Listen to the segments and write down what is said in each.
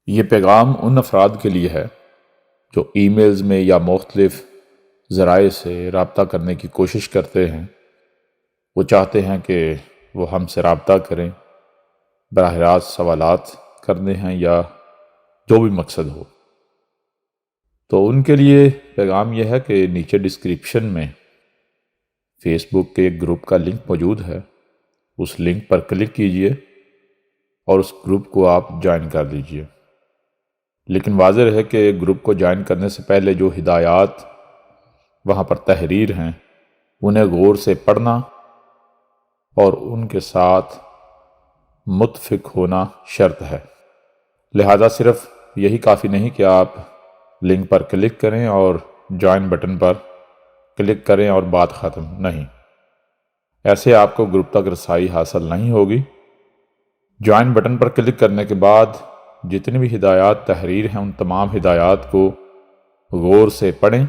یہ پیغام ان افراد کے لیے ہے جو ای میلز میں یا مختلف ذرائع سے رابطہ کرنے کی کوشش کرتے ہیں۔ وہ چاہتے ہیں کہ وہ ہم سے رابطہ کریں، براہ راست سوالات کرنے ہیں یا جو بھی مقصد ہو۔ تو ان کے لیے پیغام یہ ہے کہ نیچے ڈسکرپشن میں فیس بک کے ایک گروپ کا لنک موجود ہے، اس لنک پر کلک کیجئے اور اس گروپ کو آپ جوائن کر لیجئے۔ لیکن واضح رہے کہ گروپ کو جوائن کرنے سے پہلے جو ہدایات وہاں پر تحریر ہیں انہیں غور سے پڑھنا اور ان کے ساتھ متفق ہونا شرط ہے۔ لہذا صرف یہی کافی نہیں کہ آپ لنک پر کلک کریں اور جوائن بٹن پر کلک کریں اور بات ختم، نہیں، ایسے آپ کو گروپ تک رسائی حاصل نہیں ہوگی۔ جوائن بٹن پر کلک کرنے کے بعد جتنی بھی ہدایات تحریر ہیں ان تمام ہدایات کو غور سے پڑھیں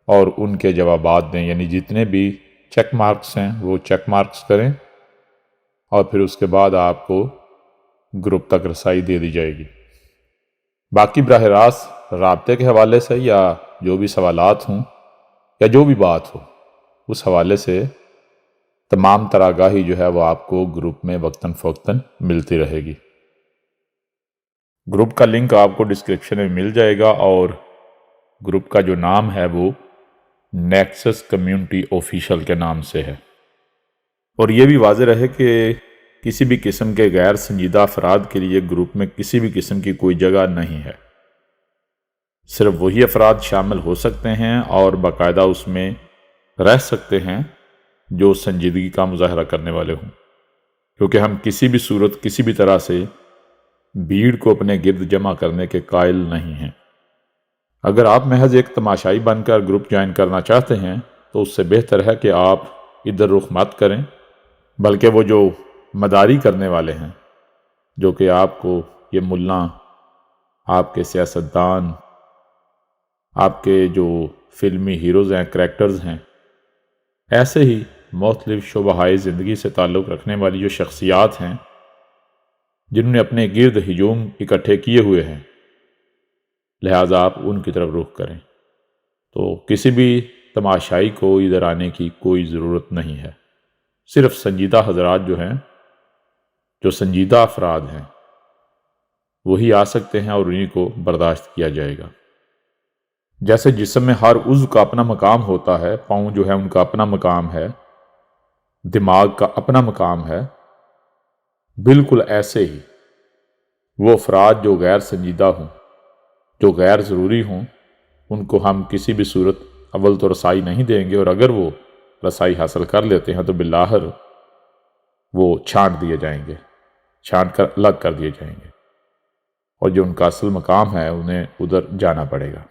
اور ان کے جوابات دیں، یعنی جتنے بھی چیک مارکس ہیں وہ چیک مارکس کریں، اور پھر اس کے بعد آپ کو گروپ تک رسائی دے دی جائے گی۔ باقی براہ راست رابطے کے حوالے سے یا جو بھی سوالات ہوں یا جو بھی بات ہو اس حوالے سے تمام طرح آگاہی جو ہے وہ آپ کو گروپ میں وقتاً فوقتاً ملتی رہے گی۔ گروپ کا لنک آپ کو ڈسکرپشن میں مل جائے گا، اور گروپ کا جو نام ہے وہ نیکسس کمیونٹی آفیشل کے نام سے ہے۔ اور یہ بھی واضح رہے کہ کسی بھی قسم کے غیر سنجیدہ افراد کے لیے گروپ میں کسی بھی قسم کی کوئی جگہ نہیں ہے۔ صرف وہی افراد شامل ہو سکتے ہیں اور باقاعدہ اس میں رہ سکتے ہیں جو سنجیدگی کا مظاہرہ کرنے والے ہوں، کیونکہ ہم کسی بھی صورت کسی بھی طرح سے بھیڑ کو اپنے گرد جمع کرنے کے قائل نہیں ہیں۔ اگر آپ محض ایک تماشائی بن کر گروپ جوائن کرنا چاہتے ہیں تو اس سے بہتر ہے کہ آپ ادھر رخ مت کریں، بلکہ وہ جو مداری کرنے والے ہیں، جو کہ آپ کو یہ ملا، آپ کے سیاستدان، آپ کے جو فلمی ہیروز ہیں، کریکٹرز ہیں، ایسے ہی مختلف شعبۂ زندگی سے تعلق رکھنے والی جو شخصیات ہیں جنہوں نے اپنے گرد ہجوم اکٹھے کیے ہوئے ہیں، لہٰذا آپ ان کی طرف رخ کریں۔ تو کسی بھی تماشائی کو ادھر آنے کی کوئی ضرورت نہیں ہے۔ صرف سنجیدہ حضرات جو ہیں، جو سنجیدہ افراد ہیں، وہی آ سکتے ہیں اور انہیں کو برداشت کیا جائے گا۔ جیسے جسم میں ہر عضو کا اپنا مقام ہوتا ہے، پاؤں جو ہے ان کا اپنا مقام ہے، دماغ کا اپنا مقام ہے، بالکل ایسے ہی وہ افراد جو غیر سنجیدہ ہوں، جو غیر ضروری ہوں، ان کو ہم کسی بھی صورت اول تو رسائی نہیں دیں گے، اور اگر وہ رسائی حاصل کر لیتے ہیں تو بالآخر وہ چھانٹ دیے جائیں گے، چھانٹ کر الگ کر دیے جائیں گے، اور جو ان کا اصل مقام ہے انہیں ادھر جانا پڑے گا۔